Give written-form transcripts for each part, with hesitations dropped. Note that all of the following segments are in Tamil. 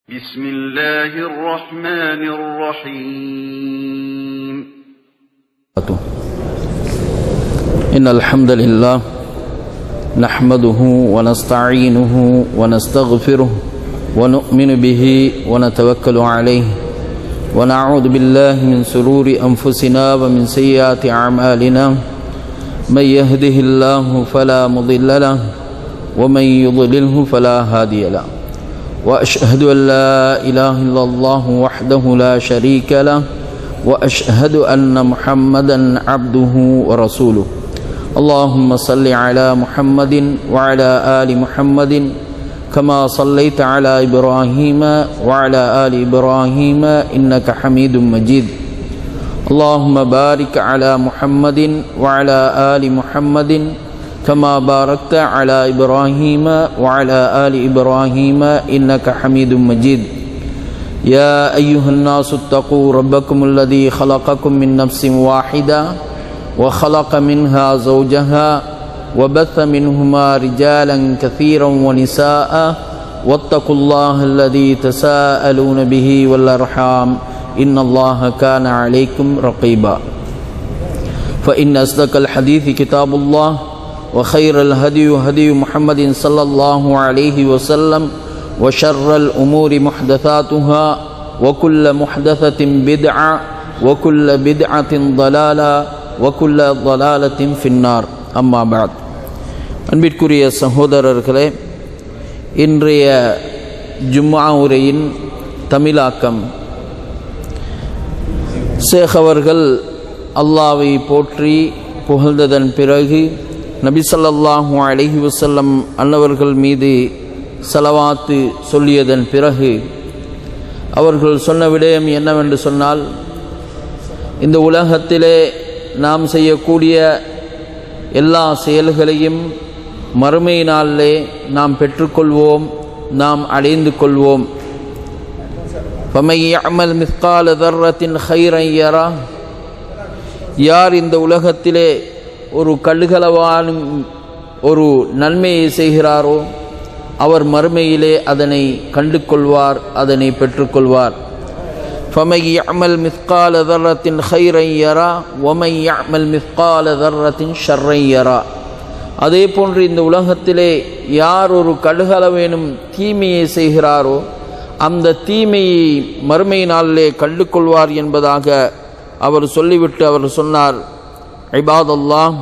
بسم الله الرحمن الرحيم إن الحمد لله نحمده ونستعينه ونستغفره ونؤمن به ونتوكل عليه ونعوذ بالله من شرور أنفسنا ومن سيئات أعمالنا من يهده الله فلا مضل له ومن يضلله فلا هادي له وأشهد أن لا إله إلا الله وحده لا شريك له وأشهد أن محمدا عبده ورسوله اللهم صل على محمد وعلى آل محمد كما صليت على إبراهيم وعلى آل إبراهيم إنك حميد مجيد اللهم بارك على محمد وعلى آل محمد كما باركت على إبراهيم وعلى آل إبراهيم إنك حميد مجيد يا أيها الناس اتقوا ربكم الذي خلقكم من نفس واحدة وخلق منها زوجها وبث منهما رجالا كثيرا ونساء واتقوا الله الذي تساءلون به والأرحام إن الله كان عليكم رقيبا فإن أصدق الحديث كتاب الله وخير الهدي هدي محمد صلى الله عليه وسلم وشر الأمور محدثاتها وكل محدثة بدعة وكل بدعة ضلالة وكل ضلالة في النار أما بعد அன்பிற்குரிய சகோதரர்களே, இன்றைய ஜும்ஆ உரையின் தமிழாக்கம் ஷேக் அவர்கள் அல்லாஹ்வை போற்றி புகழ்ந்ததன் பிறகு நபி ஸல்லல்லாஹு அலைஹி வஸல்லம் அன்னவர்கள் மீது ஸலவாத்து சொல்லியதன் பிறகு அவர்கள் சொன்ன விடயம் என்னவென்று சொன்னால், இந்த உலகத்திலே நாம் செய்யக்கூடிய எல்லா செயல்களையும் மறுமை நாளிலே நாம் பெற்றுக்கொள்வோம், நாம் அடைந்து கொள்வோம். فَمَن يَعْمَلْ مِثْقَالَ ذَرَّةٍ خَيْرًا يَرَهُ, யார் இந்த உலகத்திலே ஒரு கடுகளவானும் ஒரு நன்மையை செய்கிறாரோ அவர் மறுமையிலே அதனை கண்டு கொள்வார், அதனை பெற்றுக்கொள்வார். فَمَن يَعْمَلْ مِثْقَالَ ذَرَّةٍ خَيْرًا يَرَهُ وَمَن يَعْمَلْ مِثْقَالَ ذَرَّةٍ شَرًّا يَرَهُ. அதே போன்று இந்த உலகத்திலே யார் ஒரு கடுகளவேனும் தீமையை செய்கிறாரோ அந்த தீமையை மறுமை நாளிலே கண்டு கொள்வார் என்பதாக அவர் சொல்லிவிட்டு அவர் சொன்னார், இபாதல்லாஹ்,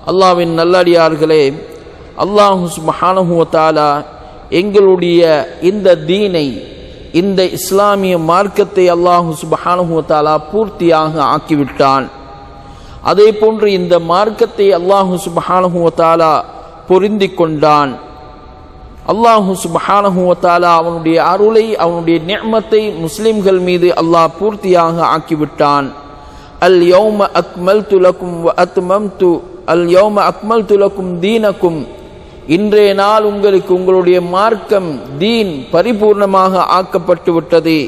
அல்லாஹ்வின் நல்லடியார்களே, அல்லாஹ் சுப்ஹானஹு வ தஆலா எங்களுடைய இந்த தீனை, இந்த இஸ்லாமிய மார்க்கத்தை அல்லாஹ் சுப்ஹானஹு வ தஆலா பூர்த்தியாக ஆக்கிவிட்டான். அதே போன்று இந்த மார்க்கத்தை அல்லாஹ் சுப்ஹானஹு வ தஆலா பொருந்தி கொண்டான். அல்லாஹ் சுப்ஹானஹு வ தஆலா அவனுடைய அருளை, அவனுடைய நிஅமத்தை முஸ்லிம்கள் மீது அல்லாஹ் பூர்த்தியாக ஆக்கிவிட்டான். அல் யௌம அக்மல்து லக்கும் வ அத்மம்து அல் யௌம அக்மல்து லக்கும் தீனக்கும், இன்றைய நாள் உங்களுக்கு உங்களுடைய மார்க்கம் தீன் பரிபூர்ணமாக ஆக்கப்பட்டு விட்டது.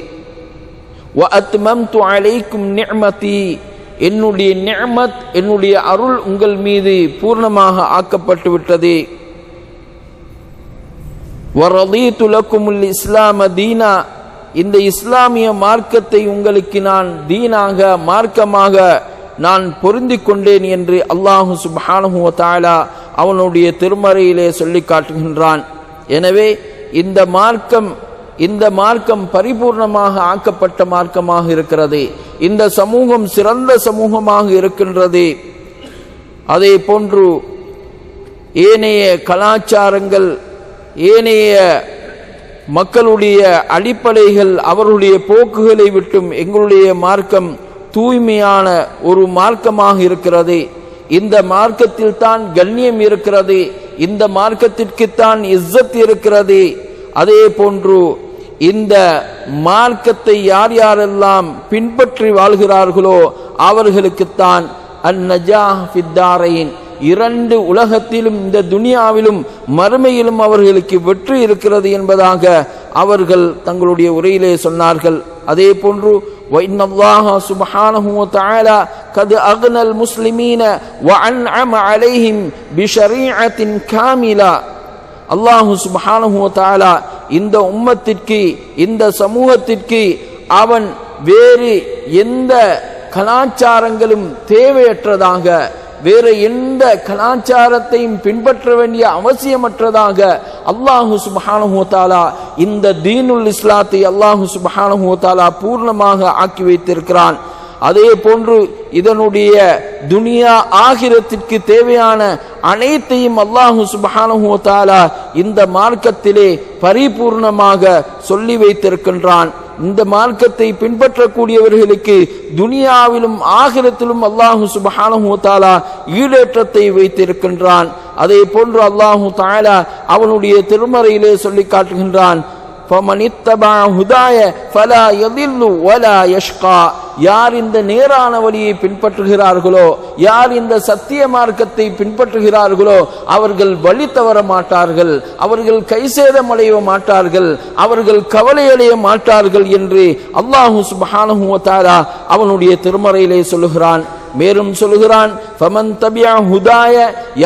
வ அத்மம்து அலைக்கும் நிஅமதி, என்னுடைய நிஅமத், என்னுடைய அருள் உங்கள் மீது பூர்ணமாக ஆக்கப்பட்டு விட்டது. வ ரதீது லக்குமுல் இஸ்லாம தீனா, இந்த இஸ்லாமிய மார்க்கத்தை உங்களுக்கு நான் தீனாக, மார்க்கமாக நான் பொருந்தி கொண்டேன் என்று அல்லாஹ் சுப்ஹானஹு வ தஆலா அவனுடைய திருமறையிலே சொல்லி காட்டுகின்றான். எனவே இந்த மார்க்கம் பரிபூர்ணமாக ஆக்கப்பட்ட மார்க்கமாக இருக்கிறது. இந்த சமூகம் சிறந்த சமூகமாக இருக்கின்றது. அதே போன்று ஏனைய கலாச்சாரங்கள், ஏனைய மக்களுடைய அடிப்படைகள், அவர்களுடைய போக்குகளை விட்டும் எங்களுடைய மார்க்கம் தூய்மையான ஒரு மார்க்கமாக இருக்கிறது. இந்த மார்க்கத்தில் தான் கண்ணியம் இருக்கிறது, இந்த மார்க்கத்திற்குத்தான் இஸ்ஸத் இருக்கிறது. அதே போன்று இந்த மார்க்கத்தை யார் யாரெல்லாம் பின்பற்றி வாழ்கிறார்களோ அவர்களுக்குத்தான் அன்-நஜாஹ் ஃபித்தாரைன், இரண்டு உலகத்திலும், இந்த துனியாவிலும் மறுமையிலும் அவர்களுக்கு வெற்றி இருக்கிறது என்பதாக அவர்கள் தங்களுடைய உரையிலே சொன்னார்கள். அதே போன்று وَإِنَّ اللَّهَ سُبْحَانَهُ وَتَعَالَى قَدْ أَغْنَى الْمُسْلِمِينَ وَأَنْعَمَ عَلَيْهِمْ بِشَرِيعَةٍ كَامِلَةٍ, அல்லாஹு சுப்ஹானஹு வ தஆலா இந்த உம்மத்திற்கு இந்த சமூகத்திற்கு அவன் வேறு எந்த கலாச்சாரங்களும் தேவையற்றதாக, வேறு எந்த கலாச்சாரத்தையும் பின்பற்ற வேண்டிய அவசியமற்றதாக அல்லாஹு சுப்ஹானஹு வ தஆலா இந்த தீனுல் இஸ்லாத்தை அல்லாஹு சுப்ஹானஹு வ தஆலா பூர்ணமாக ஆக்கி வைத்திருக்கிறான். அதே போன்று இதனுடைய துனியா ஆகிரத்திற்கு தேவையான அனைத்தையும் அல்லாஹு சுப்ஹானஹு வ தஆலா இந்த மார்க்கத்திலே பரிபூர்ணமாக சொல்லி வைத்திருக்கின்றான். இந்த மார்க்கத்தை பின்பற்றக்கூடியவர்களுக்கு துனியாவிலும் ஆகிரத்திலும் அல்லாஹு சுப்ஹானஹு வ தஆலா ஈடேற்றத்தை வைத்திருக்கின்றான். அதே போன்று அல்லாஹு தஆலா அவனுடைய திருமறையிலே சொல்லி காட்டுகின்றான், فَمَنِ اتَّبَعَ هُدَايَ فَلَا يَضِلُّ وَلَا يَشْقَى. யார் இந்த நேரான வழியை பின்பற்றுகிறார்களோ, யார் இந்த சத்திய மார்க்கத்தை பின்பற்றுகிறார்களோ அவர்கள் வழி தவற மாட்டார்கள், அவர்கள் கைசேதமடைய மாட்டார்கள், அவர்கள் கவலையடைய மாட்டார்கள் என்று அல்லாஹு சுப்ஹானஹு வ தஆலா அவனுடைய திருமறையிலே சொல்லுகிறான். மேலும் சொல்லுகிறான், ஃபமன் தபிஅ ஹுதாய,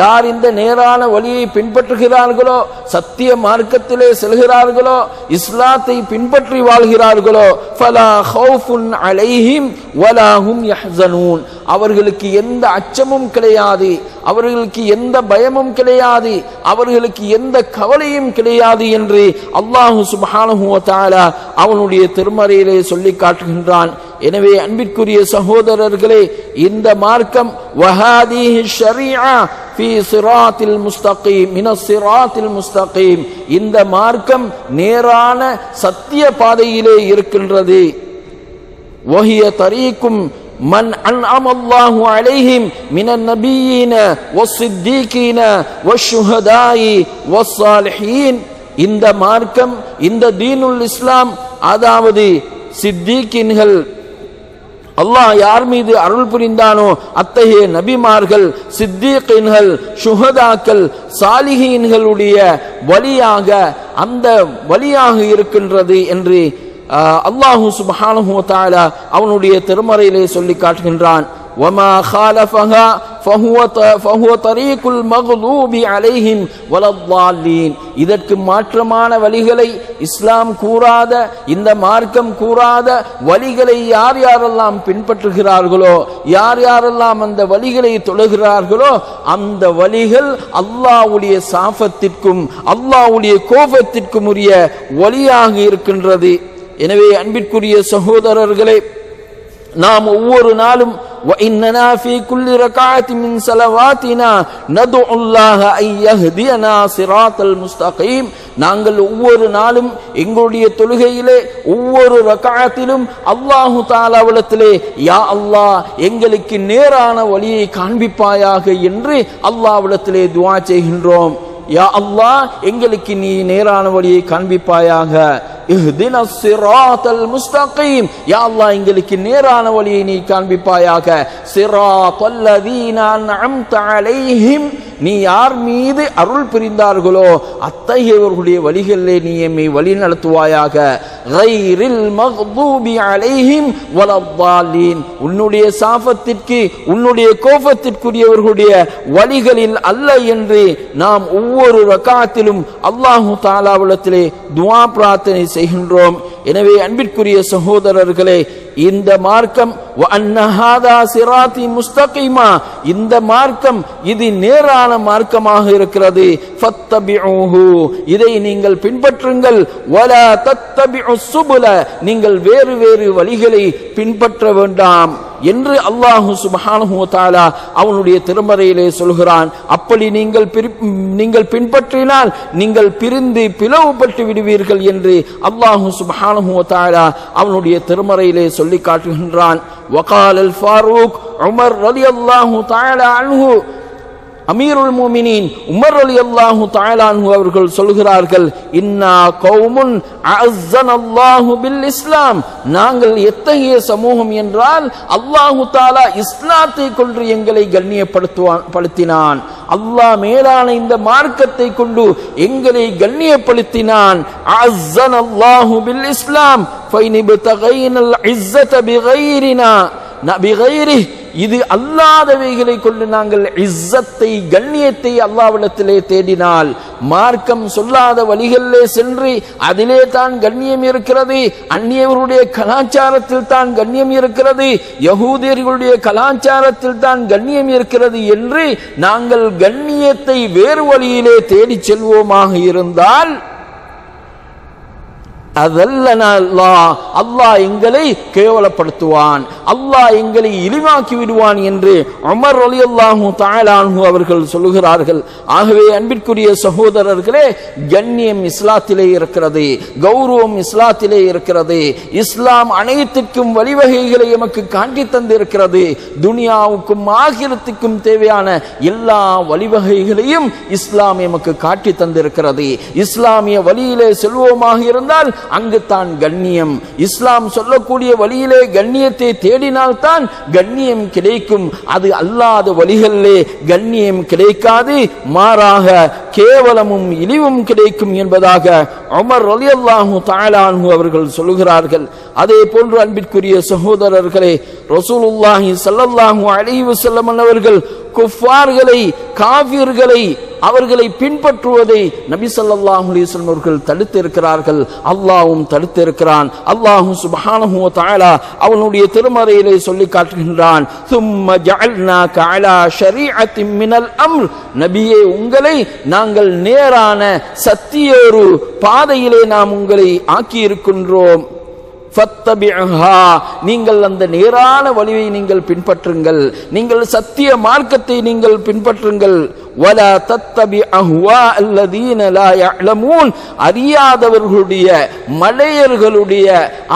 யார் இந்த நேரான வழியை பின்பற்றுகிறார்களோ, சத்திய மார்க்கத்திலே செல்கிறார்களோ, இஸ்லாத்தை பின்பற்றி வாழ்கிறார்களோ, ஃபலா ஹௌஃபுன் அலைஹிம் வலா ஹும் யஹ்ஸனூன். அவர்களுக்கு எந்த அச்சமும் கிடையாது, அவர்களுக்கு எந்த பயமும் கிடையாது, அவர்களுக்கு எந்த கவலையும் கிடையாது என்று அல்லாஹு சுப்ஹானஹு வ தஆலா அவனுடைய திருமறையிலே சொல்லி காட்டுகின்றான். எனவே அன்பிற்குரிய சகோதரர்களே, இந்த மார்க்கம் வஹாதிஹி ஷரீஆ ஃபீ ஸிராத்தில் முஸ்தகீம் மினஸ் ஸிராத்தில் முஸ்தகீம், இந்த மார்க்கம் நேரான சத்திய பாதையிலே இருக்கின்றது. வஹிய தரீக்கும் மன் அன்அம அல்லாஹு அலைஹிம் மினன் நபிய்யீன வஸ்ஸித்தீகீன வஷ்ஷுஹதாஇ வஸ்ஸாலிஹீன். இந்த மார்க்கம், இந்த தீனுல் இஸ்லாம், அதாவது சித்தீகீன்கள், அல்லாஹ் யார் மீது அருள் புரிந்தானோ அத்தகைய நபிமார்கள், சித்தீகீன்கள், ஷுஹதாக்கள், சாலிஹீன்களுடைய வழியாக, அந்த வழியாக இருக்கின்றது என்று அல்லாஹு சுப்ஹானஹு வ தஆலா அவனுடைய திருமறையிலே சொல்லி காட்டுகின்றான். وَمَا خَالَفَهَا فَهُوَ طَرِيقُ الْمَغْضُوبِ عَلَيْهِمْ وَلَا الضَّالِّينَ. இதற்கு மாற்றமான வழிகளை இஸ்லாம் கூறாத, இந்த மார்க்கம் கூறாத வழிகளை யார் யாரெல்லாம் பின்பற்றுகிறார்களோ, யார் யாரெல்லாம் அந்த வழிகளை தொழுகிறார்களோ, அந்த வழிகள் அல்லாஹ்வுடைய சாஃபத்திற்கும் அல்லாஹ்வுடைய கோபத்திற்கும் உரிய வழியாக இருக்கின்றது. எனவே அன்பிற்குரிய சகோதரர்களே, நாம் ஒவ்வொரு நாளும் وَإِنَّنَا فِي كُلِّ رَكَعَةٍ مِنْ صَلَوَاتِنَا نَدْعُو اللَّهَ أَنْ يَهْدِيَنَا صِرَاطَ الْمُسْتَقِيمِ. நாங்கள் ஒவ்வொரு நாளும் எங்களுடைய தொழுகையிலே ஒவ்வொரு ரக்அத்திலும் அல்லாஹு தஆலாவிடத்திலே, யா அல்லாஹ் எங்களுக்கு நேரான வழியை காண்பிப்பாயாக என்று அல்லாஹ்விடத்திலே துஆ செய்கின்றோம். யா அல்லாஹ் எங்களுக்கு நீ நேரான வழியை காண்பிப்பாயாக. இஹ்தினஸ் ஸிராத்தல் முஸ்தகீம், யா அல்லாஹ் எங்களுக்கு நேரான வழியை நீ காண்பிப்பாயாக. ஸிராத்தல்லதீன அன்அம்த அலைஹிம், நீ யார் மீது அருள் புரிந்தார்களோ அத்தகையவர்களுடைய வழிகளிலே நீ எம்மை வழி நடத்துவாயாக. கைரில் மக்தூபி அலைஹிம் வலத்தாலீன், உன்னுடைய சாபத்திற்கு உன்னுடைய கோபத்திற்குரியவர்களுடைய வழிகளில் அல்ல என்று நாம் ஒவ்வொரு ரக்காத்திலும் அல்லாஹு தஆலாவிடத்திலே துஆ பிரார்த்தனை செய்கின்றோம். எனவே அன்பிற்குரிய சகோதரர்களே, இந்த மார்க்கம் وَأَنَّ هَذَا صِرَاطِي مُسْتَقِيمًا, இந்த மார்க்கம் இது நேரான மார்க்கமாக இருக்கிறது. فَاتَّبِعُوهُ, இதை நீங்கள் பின்பற்றுங்கள். وَلَا تَتَّبِعُوا السُّبُلَ, நீங்கள் வேறு வேறு வழிகளை பின்பற்ற வேண்டாம் என்று அல்லாஹு சுப்ஹானஹு வ தஆலா அவனுடைய திருமறையிலே சொல்கிறான். அப்படி நீங்கள் பின்பற்றினால் நீங்கள் பிரிந்து பிளவுபட்டு விடுவீர்கள் என்று அல்லாஹு சுப்ஹானஹு வ தஆலா அவனுடைய திருமறையிலே சொல்லி காட்டுகின்றான். وقال الفاروق உமர் ரலியல்லாஹு தஆலா அன்ஹு, அமீருல் முஃமினீன் உமர் ரலியல்லாஹு தஆலா அன்ஹு அவர்கள் சொல்கிறார்கள், இன்னா கௌமுன் அஅஸ்ஸனல்லாஹு பில் இஸ்லாம், நாங்கள் எத்தகைய சமூகம் என்றால் அல்லாஹு தஆலா இஸ்லாத்தை கொண்டு எங்களை கண்ணியப்படுத்தினான். அல்லாஹ் மேலான இந்த மார்க்கத்தை கொண்டு எங்களை கண்ணியப்படுத்தினான். அஅஸ்ஸனல்லாஹு பில் இஸ்லாம் ஃபைனிப்தகைனல் இஸ்ஸத பிகைரினா பிகைரிஹ், இது அல்லாதவைகளை கொண்டு நாங்கள் இஸ்ஸத்தை கண்ணியத்தை அல்லாஹ்விடத்திலே தேடினால், மார்க்கம் சொல்லாத வழிகளிலே சென்று அதிலே தான் கண்ணியம் இருக்கிறது, அந்நியவருடைய கலாச்சாரத்தில் தான் கண்ணியம் இருக்கிறது, யகூதியர்களுடைய கலாச்சாரத்தில் தான் கண்ணியம் இருக்கிறது என்று நாங்கள் கண்ணியத்தை வேறு வழியிலே தேடி செல்வோமாக இருந்தால் அதல்லனா அல்லாஹ் எங்களை கேவலப்படுத்துவான், அல்லாஹ் எங்களை இழிவாக்கி விடுவான் என்று உமர் ரலியல்லாஹு தஆலா அன்ஹு அவர்கள் சொல்லுகிறார்கள். ஆகவே அன்பிற்குரிய சகோதரர்களே, கண்ணியம் இஸ்லாத்திலே இருக்கிறது, கௌரவம் இஸ்லாத்திலே இருக்கிறது. இஸ்லாம் அனைத்திற்கும் வழிவகைகளை எமக்கு காட்டி தந்திருக்கிறது. துனியாவுக்கும் ஆகிரத்துக்கும் தேவையான எல்லா வழிவகைகளையும் இஸ்லாம் எமக்கு காட்டி தந்திருக்கிறது. இஸ்லாமிய வழியிலே செல்வோமாக இருந்தால் அங்குத்தான் கண்ணியம். இஸ்லாம் சொல்லக்கூடிய வழியிலே கண்ணியத்தை தேடினால்தான் கண்ணியம் கிடைக்கும். அது அல்லாத வழிகளிலே கண்ணியம் கிடைக்காது, மாறாக கேவலமும் இழிவும் கிடைக்கும் என்பதாக உமர் ரலியல்லாஹு தஆலா அன்ஹு அவர்கள் சொல்லுகிறார்கள். அதே போன்று அன்பிற்குரிய சகோதரர்களே, ரசூலுல்லாஹி ஸல்லல்லாஹு அலைஹி வஸல்லம் அவர்கள் குஃபார்களை, காஃபிர்களை, அவர்களை பின்பற்றுவதை நபி ஸல்லல்லாஹு அலைஹி வஸல்லம் அவர்கள் தடுத்திருக்கிறார்கள். அல்லாஹ்வும் தடுத்திருக்கிறான். அல்லாஹ் சுப்ஹானஹு வ தஆலா அவனுடைய திருமறையிலே சொல்லி காட்டுகின்றான், ثُمَّ جَعَلْنَاكَ عَلَى شَرِيعَةٍ مِنَ الْأَمْرِ நபியே, உங்களை நாங்கள் நேரான சத்திய ஒரு பாதையிலே நாம் உங்களை ஆக்கி இருக்கின்றோம். ஃபத்தபிஹா, நீங்கள் அந்த நேரான வழியை நீங்கள் பின்பற்றுங்கள், நீங்கள் சத்திய மார்க்கத்தை நீங்கள் பின்பற்றுங்கள். வலா தத்தபி அஹ்வா அல்லதீன லா யஅலமூன், அறியாதவர்களுடைய மலையர்களுடைய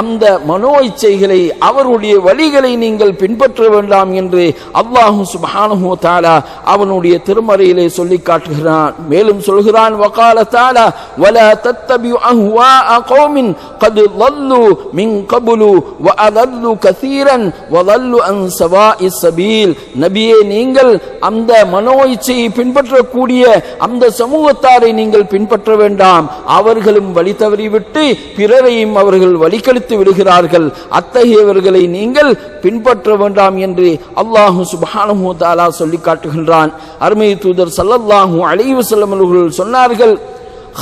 அந்த மனோ இச்சைகளை, அவருடைய வழிகளை நீங்கள் பின்பற்ற வேண்டாம் என்று அல்லாஹ் சுப்ஹானஹு வ தஆலா அவனுடைய திருமறையிலே சொல்லி காட்டுகிறான். மேலும் சொல்கிறான், வகால தஆலா வலா தத்தபி அஹ்வா கௌமின் கத் ضلوا من قبل وأضلوا كثيرا وضلوا عن سواء السبيل. நபியே, நீங்கள் அந்த மனோ இச்சையை பின்பற்றக்கூடிய அந்த சமூகத்தாரை நீங்கள் பின்பற்ற வேண்டாம். அவர்களும் வழி தவறிவிட்டு பிறரையும் அவர்கள் வழிகெடுத்து விடுகிறார்கள். அத்தகையவர்களை நீங்கள் பின்பற்ற வேண்டாம் என்று அல்லாஹ் சுப்ஹானஹு வ தஆலா சொல்லி காட்டுகின்றான். அருமை தூதர் ஸல்லல்லாஹு அலைஹி வஸல்லம் அவர்கள் சொன்னார்கள்,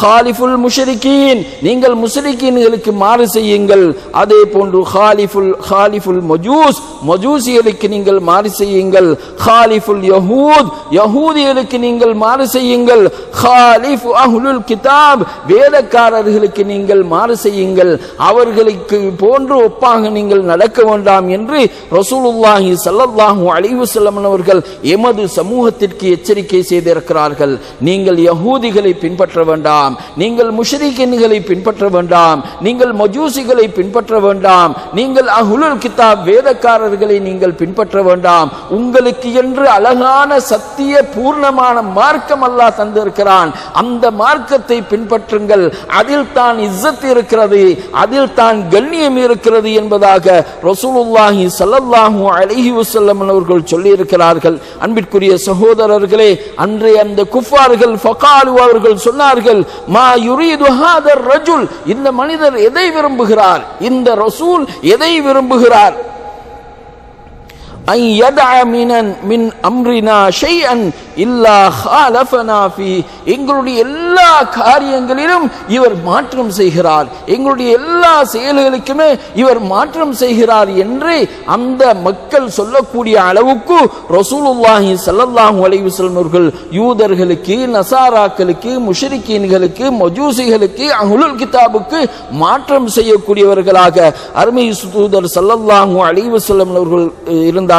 ஹாலிஃபுல் முஷ்ரிகீன், நீங்கள் முஷ்ரிகீன்களுக்கு மாறு செய்யுங்கள். அதே போன்று ஹாலிஃபுல் மஜூஸ், மஜூசியர்களுக்கு நீங்கள் மாறு செய்யுங்கள். ஹாலிஃபுல் யஹூத், யஹூதியர்களுக்கு நீங்கள் மாறு செய்யுங்கள். ஹாலிஃபு அஹ்லுல் கிதாப், வேதக்காரர்களுக்கு நீங்கள் மாறு செய்யுங்கள். அவர்களுக்கு போன்று ஒப்பாக நீங்கள் நடக்க வேண்டாம் என்று ரசூலுல்லாஹி ஸல்லல்லாஹு அலைஹி வஸல்லம் அவர்கள் எமது சமூகத்திற்கு எச்சரிக்கை செய்திருக்கிறார்கள். நீங்கள் யஹூதிகளை பின்பற்ற வேண்டாம், நீங்கள் முஷ்ரிக்கீன்களை பின்பற்ற வேண்டாம், நீங்கள் மஜூசிகளை பின்பற்ற வேண்டாம், நீங்கள் அஹ்லுல் கிதாப் வேதக்காரர்களை நீங்கள் பின்பற்ற வேண்டாம். உங்களுக்கு என்று அழகான சத்திய பூர்ணமான மார்க்கம் அல்லாஹ் தந்திருக்கிறான். அந்த மார்க்கத்தை பின்பற்றுங்கள். அதில் தான் இஸ்ஸத் இருக்கிறது, அதில் தான் கண்ணியம் இருக்கிறது என்பதாக ரசூலுல்லாஹி ஸல்லல்லாஹு அலைஹி வஸல்லம் அவர்கள் சொல்லி இருக்கிறார்கள். அன்பிற்குரிய சகோதரர்களே, அன்றைய அந்த குஃபார்கள் ஃபகாலு, அவர்கள் சொன்னார்கள், மா யுரீது ஹாதர் ரஜுல், இந்த மனிதர் எதை விரும்புகிறார், இந்த ரசூல் எதை விரும்புகிறார், ஐ யதஅ மின் அம்ரினா ஷைஅன் இல்லா ஹாலஃபனா ஃபீ, எங்களுடைய எல்லா காரியங்களிலும் இவர் மாற்றம் செய்கிறார், எங்களுடைய எல்லா செயல்களுக்குமே இவர் மாற்றம் செய்கிறார் என்று அந்த மக்கள் சொல்லக்கூடிய அளவுக்கு ரசூலுல்லாஹி ஸல்லல்லாஹு அலைஹி வஸல்லம் அவர்கள் யூதர்களுக்கு, நசாராக்களுக்கு, முஷ்ரிக்கீன்களுக்கு, மஜூசிகளுக்கு, அஹ்லுல் கிதாபுக்கு மாற்றம் செய்யக்கூடியவர்களாக அருமை தூதர் ஸல்லல்லாஹு அலைஹி வஸல்லம் அவர்கள் இருந்தார்கள்.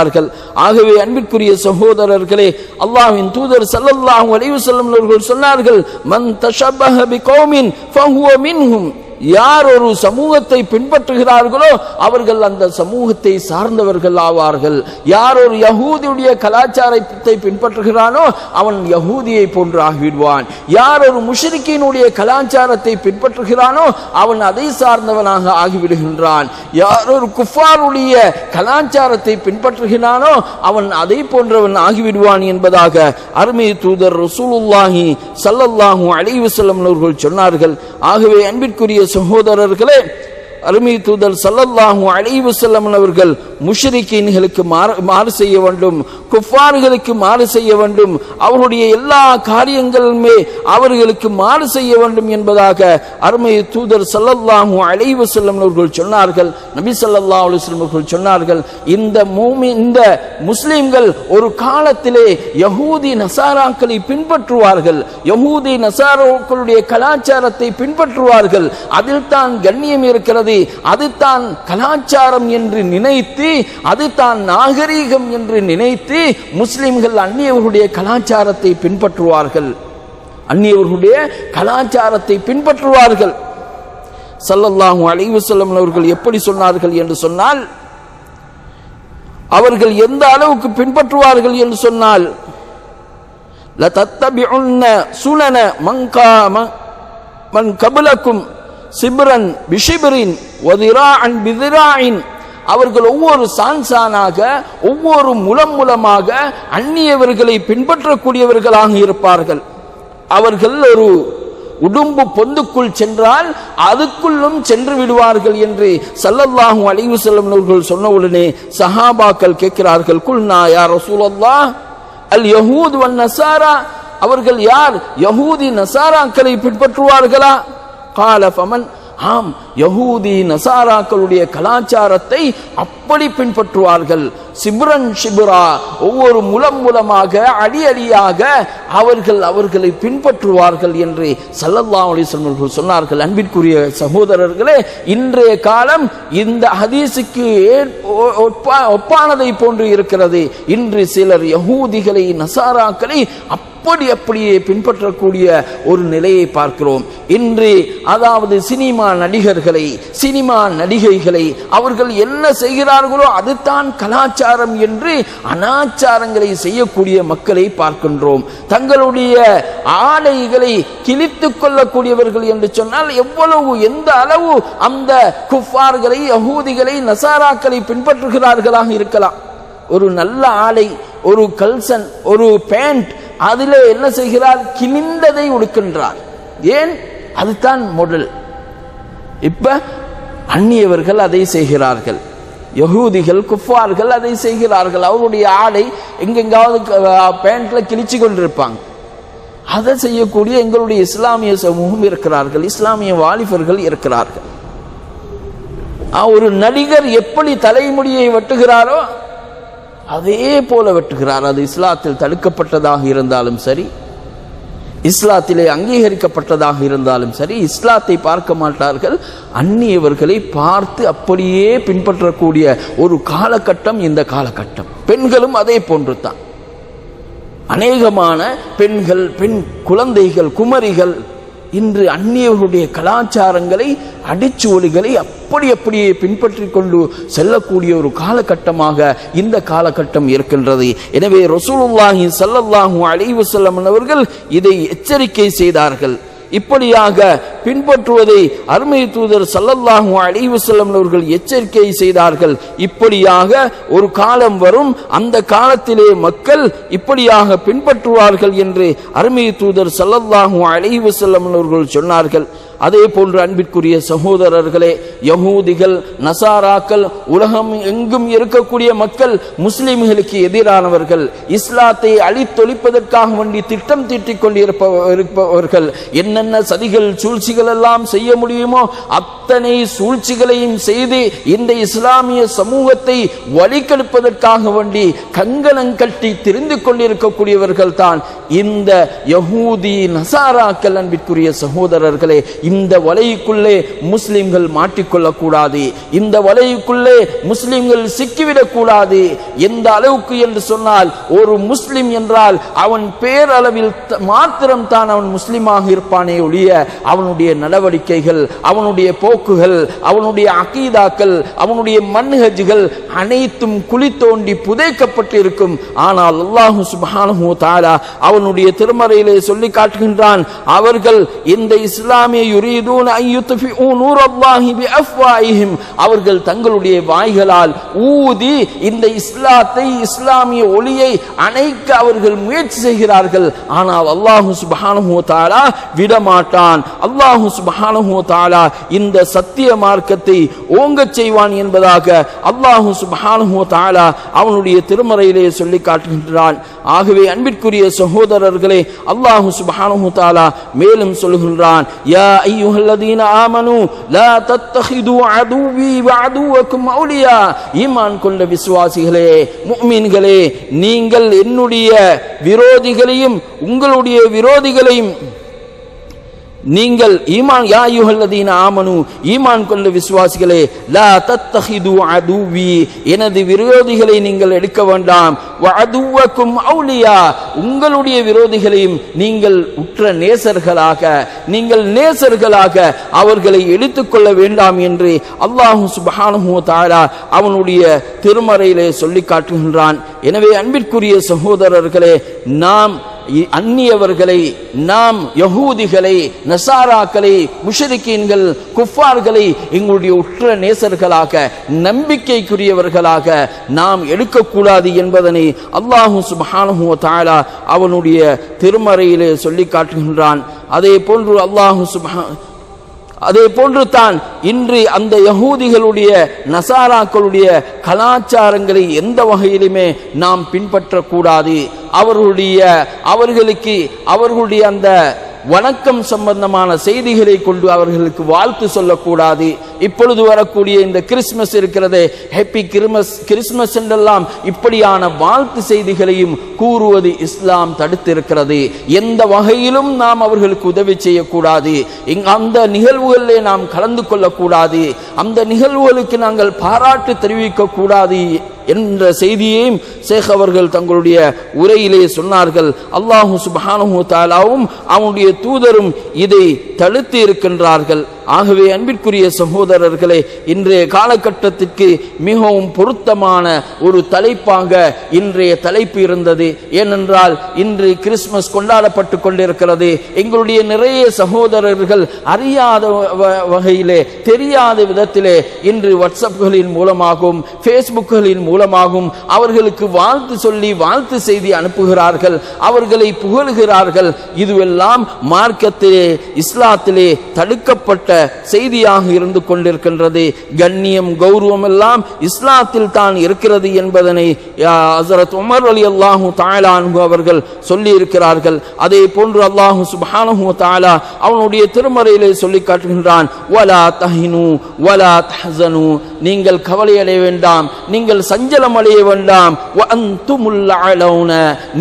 ஆகவே அன்பிற்குரிய சகோதரர்களே, அல்லாஹ்வின் தூதர் ஸல்லல்லாஹு அலைஹி வஸல்லம் அவர்கள் சொன்னார்கள், மன் தஷப்பஹ பிகௌமின் ஃபஹுவ மின்ஹும், யார் ஒரு சமூகத்தை பின்பற்றுகிறார்களோ அவர்கள் அந்த சமூகத்தை சார்ந்தவர்கள் ஆவார்கள். யார் ஒரு யஹூதியுடைய கலாச்சாரத்தை பின்பற்றுகிறானோ அவன் யஹூதியை போன்று ஆகிவிடுவான். யார் ஒரு முஷ்ரிக்கீனுடைய கலாச்சாரத்தை பின்பற்றுகிறானோ அவன் அதை சார்ந்தவனாக ஆகிவிடுகின்றான். யார் ஒரு குஃபாருடைய கலாச்சாரத்தை பின்பற்றுகிறானோ அவன் அதை போன்றவன் ஆகிவிடுவான் என்பதாக அருமை தூதர் ரசூலுல்லாஹி ஸல்லல்லாஹு அலைஹி வஸல்லம் அவர்கள் சொன்னார்கள். ஆகவே அன்பிற்குரிய சகோதரர்களே, அருமை தூதர் ஸல்லல்லாஹு அலைஹி வஸல்லம் அவர்கள் முஷ்ரிக்கீன்களுக்கு மாறு செய்ய வேண்டும், குஃபார்களுக்கு மாறு செய்ய வேண்டும், அவருடைய எல்லா காரியங்களுமே அவர்களுக்கு மாறு செய்ய வேண்டும் என்பதாக அருமை தூதர் ஸல்லல்லாஹு அலைஹி வஸல்லம் அவர்கள் சொன்னார்கள். நபி ஸல்லல்லாஹு அலைஹி வஸல்லம் அவர்கள் சொன்னார்கள், இந்த முஸ்லிம்கள் ஒரு காலத்திலே யஹூதி நசாராக்களை பின்பற்றுவார்கள், யஹூதி நசாராக்களுடைய கலாச்சாரத்தை பின்பற்றுவார்கள், அதில் தான் கண்ணியம் இருக்கிறது, அது தான் கலாச்சாரம் என்று நினைத்து, அது தான் நாகரீகம் என்று நினைத்து முஸ்லிம்கள் அந்நியவர்களுடைய கலாச்சாரத்தை பின்பற்றுவார்கள், அந்நியவர்களுடைய கலாச்சாரத்தை பின்பற்றுவார்கள். ஸல்லல்லாஹு அலைஹி வஸல்லம் அவர்கள் எப்படி சொன்னார்கள் என்று சொன்னால், அவர்கள் எந்த அளவுக்கு பின்பற்றுவார்கள் என்று சொன்னால், லதத்தபிஉன்ன சுனன மன் கபலக்கும் சிப்ரன் பிஷிப்ரின் வதிராஅன் பிதிராஇன். அவர்கள் ஒவ்வொரு சான்சானாக, ஒவ்வொரு மூலமாக அந்நியவர்களை பின்பற்றக்கூடியவர்களாக இருப்பார்கள். அவர்கள் ஒரு உடும்பு பொந்துக்குள் சென்றால் அதுக்குள்ளும் சென்று விடுவார்கள் என்று ஸல்லல்லாஹு அலைஹி வஸல்லம் அவர்கள் சொன்னவுடனே சஹாபாக்கள் கேட்கிறார்கள், குல்னா யா ரசூலல்லாஹ் அல் யஹூத் வன் நஸாரா, அவர்கள் யார்? யஹூதி நஸாராக்களை பின்பற்றுவார்களா? கால ஃபமன், ஆம், யஹூதி நசாராக்களுடைய கலாச்சாரத்தை அப்படி பின்பற்றுவார்கள். சிப்ரன் ஷிப்ரா, ஒவ்வொரு மூலமாக அடி அடியாக அவர்களை பின்பற்றுவார்கள் என்று ஸல்லல்லாஹு அலைஹி வஸல்லம் சொன்னார்கள். அன்பிற்குரிய சகோதரர்களே, இன்றைய காலம் இந்த ஹதீஸுக்கு ஒப்பானதை போன்று இருக்கிறது. இன்று சிலர் யஹூதிகளை நசாராக்களை அப்படியே பின்பற்றக்கூடிய ஒரு நிலையை பார்க்கிறோம். இன்று அதாவது சினிமா நடிகர்களை, சினிமா நடிகைகளை அவர்கள் என்ன செய்கிறார்களோ அதுதான் கலாச்சாரம் என்று அனாச்சாரங்களை செய்யக்கூடிய மக்களை பார்க்கின்றோம். தங்களுடைய ஆடைகளை கிழித்துக் கொள்ளக்கூடியவர்கள் என்று சொன்னால் எவ்வளவு, எந்த அளவு அந்த குஃபார்களை, யஹூதிகளை, நசாராக்களை பின்பற்றுகிறார்களாக இருக்கலாம். ஒரு நல்ல ஆடை, ஒரு கல்சன், ஒரு பேண்ட், அதிலே என்ன செய்கிறார்? கிழிந்ததை உடுக்கின்றார். ஏன்? அதுதான் மாடல். இப்ப அந்நியவர்கள் அதை செய்கிறார்கள், யஹூதிகள் குஃபார்கள் அதை செய்கிறார்கள். அவருடைய ஆடை எங்கெங்காவது பேண்ட்ல கிழிச்சு கொண்டிருப்பாங்க. அதை செய்யக்கூடிய எங்களுடைய இஸ்லாமிய சமூகம் இருக்கிறார்கள், இஸ்லாமிய வாலிபர்கள் இருக்கிறார்கள். ஒரு நடிகர் எப்படி தலைமுடியை வெட்டுகிறாரோ அதே போல வெட்டுகிறார். அது இஸ்லாத்தில் தடுக்கப்பட்டதாக இருந்தாலும் சரி, இஸ்லாத்திலே அங்கீகரிக்கப்பட்டதாக இருந்தாலும் சரி, இஸ்லாத்தை பார்க்க மாட்டார்கள், அந்நியவர்களை பார்த்து அப்படியே பின்பற்றக்கூடிய ஒரு காலகட்டம் இந்த காலகட்டம். பெண்களும் அதே போன்று தான். அநேகமான பெண்கள், பெண் குழந்தைகள், குமரிகள் இன்று அந்நியவர்களுடைய கலாச்சாரங்களை, அடிச்சுவலிகளை அப்படியே பின்பற்றி கொண்டு செல்லக்கூடிய ஒரு காலகட்டமாக இந்த காலகட்டம் இருக்கின்றது. எனவே ரசூலுல்லாஹி ஸல்லல்லாஹு அலைஹி வஸல்லம் அவர்கள் இதை எச்சரிக்கை செய்தார்கள். இப்படியாக பின்பற்றுவதை அருமை தூதர் ஸல்லல்லாஹு அலைஹி வஸல்லம் அவர்கள் எச்சரிக்கை செய்தார்கள். இப்படியாக ஒரு காலம் வரும், அந்த காலத்திலே மக்கள் இப்படியாக பின்பற்றுவார்கள் என்று அருமை தூதர் ஸல்லல்லாஹு அலைஹி வஸல்லம் அவர்கள் சொன்னார்கள். அதே போன்று அன்பிற்குரிய சகோதரர்களே, யஹூதிகள், நசாராக்கள், உலகம் எங்கும் இருக்கக்கூடிய மக்கள் முஸ்லிம்களுக்கு எதிரானவர்கள், இஸ்லாத்தை அழித்தொழிப்பதற்காக வேண்டி திட்டம் தீட்டிக் கொண்டிருப்பவர்கள். என்னென்ன சதிகள், சூழ்ச்சிகள் எல்லாம் செய்ய முடியுமோ அத்தனை சூழ்ச்சிகளையும் செய்து இந்த இஸ்லாமிய சமூகத்தை வழிகெடுப்பதற்காக வேண்டி கங்கணம் கட்டி திரிந்து கொண்டிருக்கக்கூடியவர்கள் தான் இந்த யஹூதி நசாராக்கள். அன்பிற்குரிய சகோதரர்களே, இந்த வலைக்குள்ளே முஸ்லிம்கள் மாட்டிக்கொள்ளக்கூடாது, இந்த வலைக்குள்ளே முஸ்லிம்கள் சிக்கிவிடக் கூடாது. எந்த அளவுக்கு என்று சொன்னால், ஒரு முஸ்லிம் என்றால் அவன் பேரளவில் மாத்திரம் தான் அவன் முஸ்லிமாக இருப்பானே ஒழிய அவனுடைய நடவடிக்கைகள், அவனுடைய போக்குகள், அவனுடைய அகீதாக்கள், அவனுடைய மன்ஹஜ்கள் அனைத்தும் குழி தோண்டி புதைக்கப்பட்டு இருக்கும். ஆனால் அல்லாஹ் சுப்ஹானஹு வ தஆலா அவனுடைய திருமறையிலே சொல்லி காட்டுகின்றான், அவர்கள் இந்த இஸ்லாமிய யுரீதூன அன் யுத்ஃபிஊ நூரல்லாஹி பிஅஃவாஹிம், அவர்கள் தங்களுடைய வாய்களால் ஊதி இந்த இஸ்லாத்தை, இஸ்லாமிய ஒளியை அணைக்க அவர்கள் முயற்சி செய்கிறார்கள். ஆனால் அல்லாஹ் சுப்ஹானஹு வ தஆலா விடமாட்டான். அல்லாஹ் சுப்ஹானஹு வ தஆலா இந்த சத்திய மார்க்கத்தை ஓங்கச் செய்வான் என்பதாக அல்லாஹ் சுப்ஹானஹு வ தஆலா அவனுடைய திருமறையிலே சொல்லி காட்டுகின்றான். ஆகவே அன்பிற்குரிய சகோதரர்களே, அல்லாஹ் சுப்ஹானஹு வ தஆலா மேலும் சொல்கின்றான், யா அய்யுஹல்லதீன ஆமனூ லா தத்தஹிது அதுவி வ அதுவக்கும் அவுலியா, ஈமான் கொண்ட விசுவாசிகளே, முஃமின்களே, நீங்கள் என்னுடைய விரோதிகளையும் உங்களுடைய விரோதிகளையும் நீங்கள் ஈமான், யா அய்யுஹல்லதீன ஆமனு, ஈமான் கொண்ட விசுவாசிகளே, லா தத்தஹிது அதுவி, எனது விரோதிகளை நீங்கள் எடுக்க வேண்டாம், வ அதுவக்கும் அவுலியா, உங்களுடைய விரோதிகளையும் நீங்கள் உற்ற நேசர்களாக, நீங்கள் நேசர்களாக அவர்களை எடுத்துக்கொள்ள வேண்டாம் என்று அல்லாஹ் சுப்ஹானஹு வ தஆலா அவனுடைய திருமறையிலே சொல்லி காட்டுகின்றான். எனவே அன்பிற்குரிய சகோதரர்களே, நாம் அந்நியவர்களை, நாம் யஹூதிகளை, நசாராக்களை, முஷ்ரிக்கீன்கள், குஃபார்களை எங்களுடைய உற்ற நேசர்களாக, நம்பிக்கைக்குரியவர்களாக நாம் எடுக்கக்கூடாது என்பதனை அல்லாஹ் சுப்ஹானஹு வ தஆலா அவனுடைய திருமறையிலே சொல்லி காட்டுகின்றான். அதே போன்று தான் இன்று அந்த யஹூதிகளுடைய, நசாராக்களுடைய கலாச்சாரங்களை எந்த வகையிலுமே நாம் பின்பற்றக்கூடாது. அவர்களுடைய அந்த வணக்கம் சம்பந்தமான செய்திகளை கொண்டு அவர்களுக்கு வாழ்த்து சொல்லக்கூடாது. இப்பொழுது வரக்கூடிய இந்த கிறிஸ்மஸ் இருக்கிறது, ஹேப்பி கிறிஸ்மஸ் என்றெல்லாம் இப்படியான வாழ்த்து செய்திகளையும் கூறுவது இஸ்லாம் தடுத்திருக்கிறது. எந்த வகையிலும் நாம் அவர்களுக்கு உதவி செய்யக்கூடாது. அந்த நிகழ்வுகளிலே நாம் கலந்து கொள்ளக்கூடாது. அந்த நிகழ்வுகளுக்கு நாங்கள் பாராட்டு தெரிவிக்க கூடாது என்ற செய்தியையும் ஷேக் அவர்கள் தங்களுடைய உரையிலே சொன்னார்கள். அல்லாஹ் சுப்ஹானஹு வ தஆலாவும் அவனுடைய தூதரும் இதை தடுத்து இருக்கின்றார்கள். ஆகவே அன்பிற்குரிய சகோதரர்களே, இன்றைய காலகட்டத்திற்கு மிகவும் பொருத்தமான ஒரு தலைப்பாக இன்றைய தலைப்பு இருந்தது. ஏனென்றால் இன்று கிறிஸ்மஸ் கொண்டாடப்பட்டு கொண்டிருக்கிறது. எங்களுடைய நிறைய சகோதரர்கள் அறியாத வகையிலே, தெரியாத விதத்திலே இன்று வாட்ஸ்அப்களின் மூலமாகவும் ஃபேஸ்புக்களின் மூலமாகவும் அவர்களுக்கு வாழ்த்து சொல்லி வாழ்த்து செய்தி அனுப்புகிறார்கள், அவர்களை புகழ்கிறார்கள். இதுவெல்லாம் மார்க்கத்திலே, இஸ்லாத்திலே தடுக்கப்பட்ட செய்தியாக இருந்து கொண்டிருக்கின்றது. கண்ணியம், கௌரவம் எல்லாம் இஸ்லாத்தில் தான் இருக்கிறது என்பதனை ஹஜ்ரத் உமர் ரலியல்லாஹு தஆலா அன்ஹு அவர்கள் சொல்லி இருக்கிறார்கள். அதே போன்று அல்லாஹ் சுப்ஹானஹு வ தஆலா அவனுடைய திருமறையிலே சொல்லி காட்டுகின்றான், வலா தஹினு வலா தஹ்ஸனு, நீங்கள் கவலை அடைய வேண்டாம், நீங்கள் சஞ்சலம் அடைய வேண்டாம், வ அன்துமுல் அலௌன,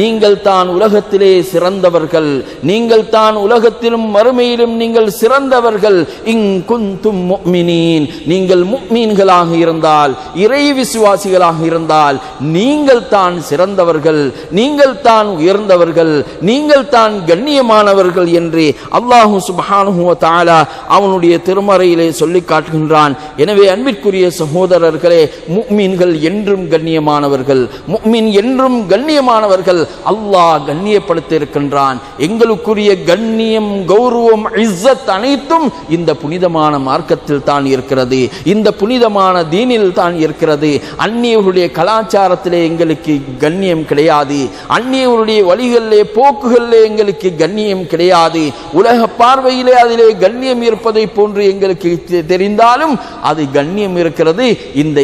நீங்கள் தான் உலகத்திலே சிறந்தவர்கள், நீங்கள் தான் உலகத்திலும் மறுமையிலும் நீங்கள் சிறந்தவர்கள். இன் குன்தும் முஃமினீன், நீங்கள் முஃமின்களாக இருந்தால், இறை விசுவாசிகளாக இருந்தால் நீங்கள் தான் சிறந்தவர்கள், நீங்கள் தான் உயர்ந்தவர்கள், நீங்கள் தான் கண்ணியமானவர்கள் என்று அல்லாஹ் சுப்ஹானஹு வ தஆலா அவனுடைய திருமறையிலே சொல்லி காட்டுகின்றான். எனவே அன்பிற்குரிய சகோதரர்களே, முஃமின்கள் என்றும் கண்ணியமானவர்கள், முஃமின் என்றும் கண்ணியமானவர்கள். அல்லாஹ் கண்ணியப்படுத்தி இருக்கின்றான். எங்களுக்குரிய கண்ணியம், கௌரவம், இஸ்ஸத் அனைத்தும் இந்த புனிதமான மார்க்கத்தில் தான் இருக்கிறது, இந்த புனிதமான தீனில் தான் இருக்கிறது. அந்நியவருடைய கலாச்சாரத்திலே எங்களுக்கு கண்ணியம் கிடையாது, அந்நியவருடைய வழிகளிலே, போக்குகளிலே எங்களுக்கு கண்ணியம் கிடையாது. உலக பார்வையிலே அதிலே கண்ணியம் இருப்பதை போன்று எங்களுக்கு தெரிந்தாலும் அது கண்ணியம் இருக்கிறது, இந்த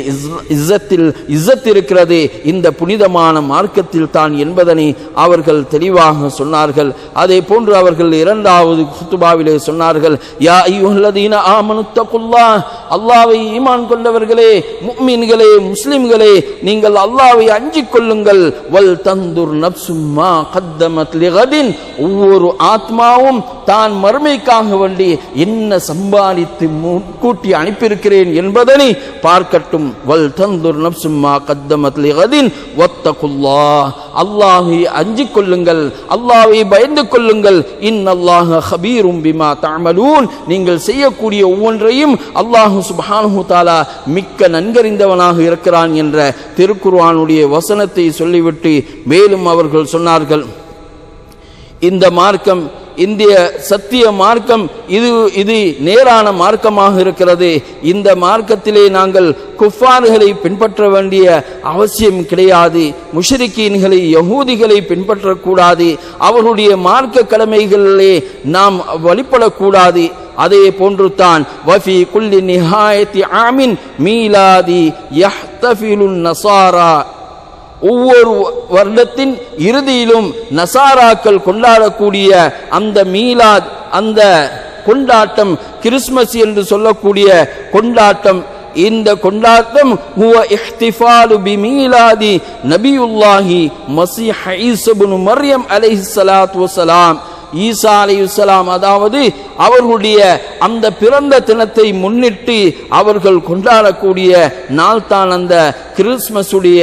இஸ்ஸத் இருக்கிறது இந்த புனிதமான மார்க்கத்தில் தான் என்பதனை அவர்கள் தெளிவாக சொன்னார்கள். அதே போன்று அவர்கள் இரண்டாவது குத்துபாவிலே சொன்னார்கள், யா அய்யுஹல்லதீன ஆமனு தக்குல்லாஹ், அல்லாஹ்வை ஈமான் கொண்டவர்களே, முஃமின்களே, முஸ்லிம்களே, நீங்கள் அல்லாஹ்வை அஞ்சிக் கொள்ளுங்கள். வல் தந்துர் நஃப்சும் மா கத்தமத் லிகதின், ஒவ்வொரு ஆத்மாவும் தான் மறுமைக்காக வேண்டி என்ன சம்பாதித்து முன்கூட்டி அனுப்பியிருக்கிறேன் என்பதனை பார்க்கட்டும். வல் தந்துர் நஃப்சும் மா கத்தமத் லிகதின் வத்தகுல்லாஹ், அல்லாஹ்வை அஞ்சிக் கொள்ளுங்கள், அல்லாஹ்வை பயந்து கொள்ளுங்கள். இன்னல்லாஹ ஹபீரும் பிமா தஅமலூன், நீங்கள் செய்யக்கூடிய ஒவ்வொன்றையும் அல்லாஹ் சுப்ஹானஹு தஆலா மிக்க நன்கறிந்தவனாக இருக்கிறான் என்ற திருக்குர்ஆனுடைய வசனத்தை சொல்லிவிட்டு மேலும் அவர்கள் சொன்னார்கள், இந்த மார்க்கம் இந்திய சத்திய மார்க்கம் இது நேரான மார்க்கமாக இருக்கிறது. இந்த மார்க்கத்திலே நாங்கள் குஃபார்களை பின்பற்ற வேண்டிய அவசியம் கிடையாது. முஷ்ரிக்கீன்களை யஹூதிகளை பின்பற்றக்கூடாது. அவர்களுடைய மார்க்க கடமைகளிலே நாம் வழிபடக்கூடாது. அதே போன்று தான் வஃபி குல்லி நிஹாயத்தி ஆமின் மீலாதி யஹ்தஃபிலுன் நஸாரா, ஒவ்வொரு வருடத்தின் இறுதியிலும் நசாராக்கள் கொண்டாடக்கூடிய அந்த மீலாத், அந்த கொண்டாட்டம், கிறிஸ்மஸ் என்று சொல்லக்கூடிய கொண்டாட்டம், இந்த கொண்டாட்டம் ஹுவ இஹ்திஃபாலு பிமீலாதி நபியுல்லாஹி மஸீஹ் ஈஸா இப்னு மர்யம் அலைஹிஸ்ஸலாத்து வஸலாம், ஈசா அலைஹிஸ்ஸலாம், அதாவது அவர்களுடைய அந்த பிறந்த தினத்தை முன்னிட்டு அவர்கள் கொண்டாடக்கூடிய நாள் தான் அந்த கிறிஸ்மஸுடைய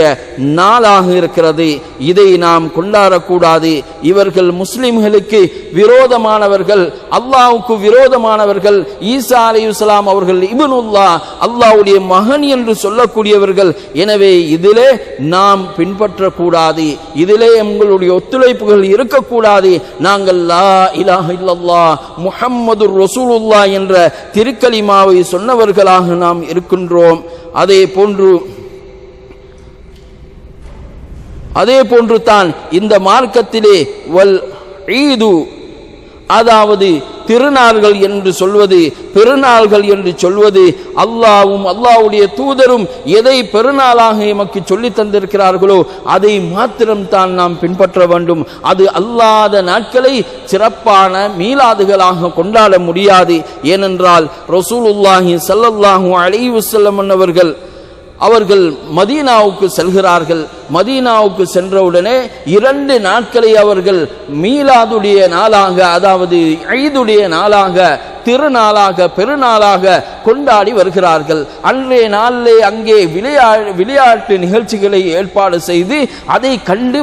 நாளாக இருக்கிறது. இதை நாம் கொண்டாடக்கூடாது. இவர்கள் முஸ்லிம்களுக்கு விரோதமானவர்கள், அல்லாஹ்வுக்கு விரோதமானவர்கள். ஈசா அலைஹிஸ்ஸலாம் அவர்கள் இப்னுல்லாஹ், அல்லாஹ்வுடைய மகன் என்று சொல்லக்கூடியவர்கள். எனவே இதிலே நாம் பின்பற்றக்கூடாது. இதிலே உங்களுடைய ஒத்துழைப்புகள் இருக்கக்கூடாது. நாங்கள் லா இலாஹ இல்லல்லாஹ் முஹம்மதுர் ரசூலுல்லாஹ் என்ற திருக்கலிமாவை சொன்னவர்களாக நாம் இருக்கின்றோம். அதே போன்று தான் இந்த மார்க்கத்திலே வல் ஈது, அதாவது திருநாள்கள் என்று சொல்வது, பெருநாள்கள் என்று சொல்வது, அல்லாஹ்வும் அல்லாஹ்வுடைய தூதரும் எதை பெருநாளாக எமக்கு சொல்லி தந்திருக்கிறார்களோ அதை மாத்திரம் தான் நாம் பின்பற்ற வேண்டும். அது அல்லாத நாட்களை சிறப்பான மீலாதுகளாக கொண்டாட முடியாது. ஏனென்றால் ரசூலுல்லாஹி ஸல்லல்லாஹு அலைஹி வஸல்லம் அவர்கள் மதீனாவுக்கு செல்கிறார்கள். மதீனாவுக்கு சென்றவுடனே 2 நாட்களை அவர்கள் மீலாதுடைய நாளாக, அதாவது ஈதுடைய நாளாக, திருநாளாக, பெருநாளாக கொண்டாடி வருகிறார்கள். அன்றைய நாளிலே அங்கே விளையாட்டு நிகழ்ச்சிகளை ஏற்பாடு செய்து அதை கண்டு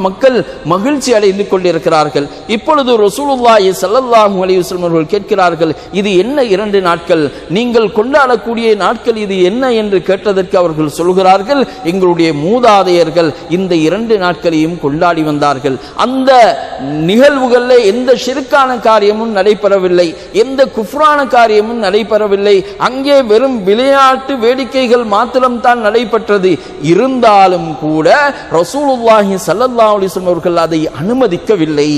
மக்கள் மகிழ்ச்சி அடைந்து கொண்டிருக்கிறார்கள். இப்பொழுது ரசூலுல்லாஹி ஸல்லல்லாஹு அலைஹி வஸல்லம் அவர்கள் கேட்கிறார்கள், இது என்ன 2 நாட்கள், நீங்கள் கொண்டாடக்கூடிய நாட்கள் இது என்ன என்று கேட்டதற்கு அவர்கள் சொல்கிறார்கள், எங்களுடைய மூதாதையர்கள் இந்த 2 நாட்களையும் கொண்டாடி வந்தார்கள். அந்த நிகழ்வுகளில் எந்த ஷிர்கான காரியமும் நடைபெறவில்லை, எந்த குஃப்ரான காரியமும் நடைபெறவில்லை. அங்கே வெறும் விளையாட்டு வேடிக்கைகள் மாத்திரம்தான் நடைபெற்றது. இருந்தாலும் கூட ரசூலுல்லாஹி ஸல்லல்லாஹு அலைஹி வஸல்லம் அவர்கள் அதை அனுமதிக்கவில்லை.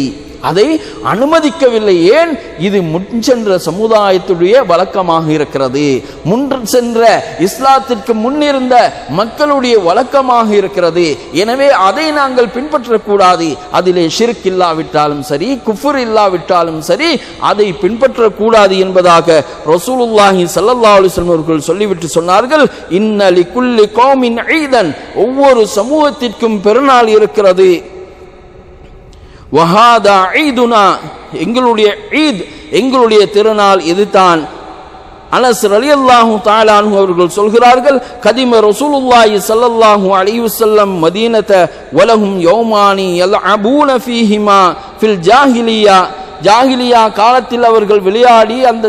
ஏன்? இது முன் சென்ற சமுதாயத்துடைய வழக்கமாக இருக்கிறது. முன் சென்ற இஸ்லாத்திற்கு முன்னிருந்த மக்களுடைய வழக்கமாக இருக்கிறது. எனவே அதை நாங்கள் பின்பற்றக்கூடாது. அதிலே ஷிர்க் இல்லாவிட்டாலும் சரி, குஃபர் இல்லாவிட்டாலும் சரி, அதை பின்பற்றக்கூடாது என்பதாக ரசூலுல்லாஹி ஸல்லல்லாஹு அலைஹி வஸல்லம் அவர்கள் சொல்லிவிட்டு சொன்னார்கள், இன்ன லிகுல்லி கௌமின் ஈதன், ஒவ்வொரு சமூகத்திற்கும் பெருநாள் இருக்கிறது. வஹாதா ஈதுனா, எங்களுடைய ஈத், எங்களுடைய திருநாள் இதுதான். அனஸ் ரலியல்லாஹு தஆலா அன்ஹு அவர்கள் சொல்கிறார்கள், கதிம ரசூலுல்லாஹி ஸல்லல்லாஹு அலைஹி வஸல்லம் மதீனத வலஹும் யௌமானி யல்அபூன ஃபீஹிமா ஃபில் ஜாஹிலியா காலத்தில் அவர்கள் விளையாடி அந்த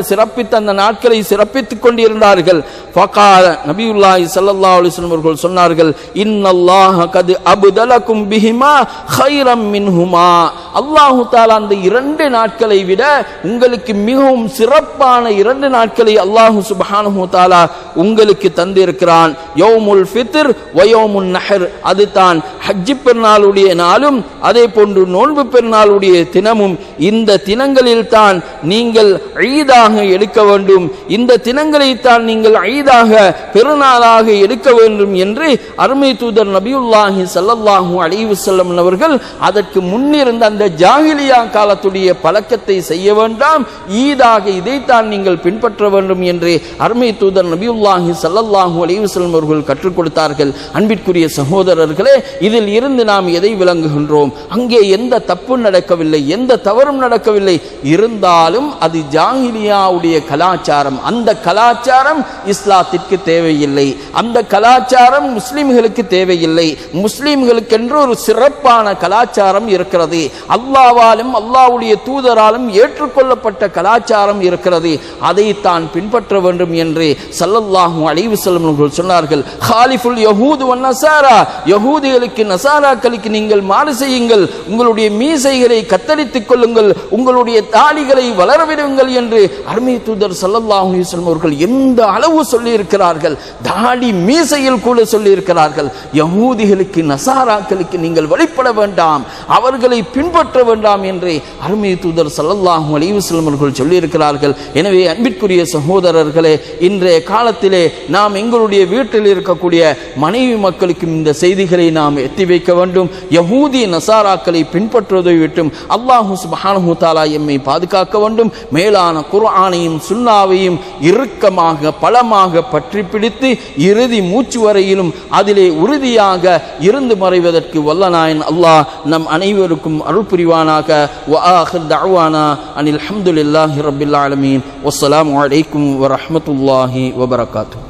நாட்களை சிறப்பித்துக் கொண்டிருந்தார்கள். ஃபகால நபியுல்லாஹி ஸல்லல்லாஹு அலைஹி வஸல்லம் அவர்கள் சொன்னார்கள், இன்னல்லாஹ கத் அப்தலகும் பிஹிமா கைரம் மின்ஹுமா, அல்லாஹ் தஆலா அந்த 2 நாட்களை விட உங்களுக்கு மிகவும் சிறப்பான 2 நாட்களை அல்லாஹ் சுப்ஹானஹு வ தஆலா உங்களுக்கு தந்திருக்கிறான். யௌமுல் ஃபித்ர் வ யௌமுன் நஹர், அதுதான் ஹஜ் பெருநாளுடைய நாளும் அதே போன்று நோன்பு பெருநாளுடைய தினமும். இந்த தினங்களில் தான் நீங்கள் ஈதாக எடுக்க வேண்டும், இந்த தினங்களை தான் நீங்கள் ஈதாக பெருநாளாக எடுக்க வேண்டும் என்று அருமை தூதர் நபியுல்லாஹி ஸல்லல்லாஹு அலைஹி வஸல்லம் அவர்கள் அதற்கு முன்னிருந்த அந்த ஜாஹிலியா காலத்துடைய பழக்கத்தை செய்ய வேண்டாம், ஈதாக இதைத்தான் நீங்கள் பின்பற்ற வேண்டும் என்று அருமை தூதர் நபியுல்லாஹி ஸல்லல்லாஹு அலைஹி வஸல்லம் அவர்கள் கற்றுக் கொடுத்தார்கள். அன்பிற்குரிய சகோதரர்களே, இதில் இருந்து நாம் எதை விளங்குகின்றோம்? அங்கே எந்த தப்பு நடக்கவில்லை, எந்த தவறும் நடக்கவில்லை. இருந்தாலும் அது ஜாஹிலியாவுடைய கலாச்சாரம். அந்த கலாச்சாரம் இஸ்லாத்திற்கு தேவையில்லை, அந்த கலாச்சாரம் முஸ்லிம்களுக்கு தேவையில்லை. முஸ்லிம்களுக்கு என்று ஒரு சிறப்பான கலாச்சாரம் இருக்கிறது. அல்லாஹ்வாலும் அல்லாஹ்வுடைய தூதராலும் ஏற்றுக்கொள்ளப்பட்ட கலாச்சாரம் இருக்கிறது, அதை தான் பின்பற்ற வேண்டும் என்று ஸல்லல்லாஹு அலைஹி வஸல்லம் அவர்கள் சொன்னார்கள். காலிஃபுல் யஹூது வன் நஸாரா, யஹூதிகளுக்கு நஸாராக்களுக்கு நீங்கள் மாறு செய்யுங்கள், உங்களுடைய மீசைகளை கத்தரித்துக் கொள்ளுங்கள், உங்களுடைய தாடிகளை வளரவிடுங்கள் என்று அருமை தூதர் ஸல்லல்லாஹு அலைஹி வஸல்லம் அவர்கள் எந்த அளவு சொல்லி இருக்கிறார்கள். தாடி மீசையில் கூட சொல்லி இருக்கிறார்கள். யஹூதிகளுக்கு நஸாராக்களுக்கு நீங்கள் வழிபட வேண்டாம், அவர்களை பின்பற்ற வேண்டாம் என்று அருமை தூதர் ஸல்லல்லாஹு அலைஹி வஸல்லம் அவர்கள் சொல்லி இருக்கிறார்கள். எனவே அன்பிற்குரிய சகோதரர்களே, இன்றைய காலத்திலே நாம் எங்களுடைய வீட்டில் இருக்கக்கூடிய மனைவி மக்களுக்கும் இந்த செய்திகளை நாம் எத்தி வைக்க வேண்டும். யஹூதி நஸாராக்களை பின்பற்றுவதை விட்டும் அல்லாஹ் சுப்ஹானஹு வ தஆலா எம்மை பாதுகாக்க வேண்டும். மேலான குர்ஆனையும் சுன்னாவையும் இறுக்கமாக பலமாக பற்றி பிடித்து இறுதி மூச்சு வரையிலும் அதிலே உறுதியாக இருந்து மறைவதற்கு வல்லநாயன் அல்லாஹ் நம் அனைவருக்கும் அருள் புரிவானாக. வ ஆகிர் தஅவானா அனில் ஹம்துலில்லாஹி ரப்பில் ஆலமீன். வஸ்ஸலாமு அலைக்கும் வ ரஹ்மத்துல்லாஹி வ பரகாத்துஹு.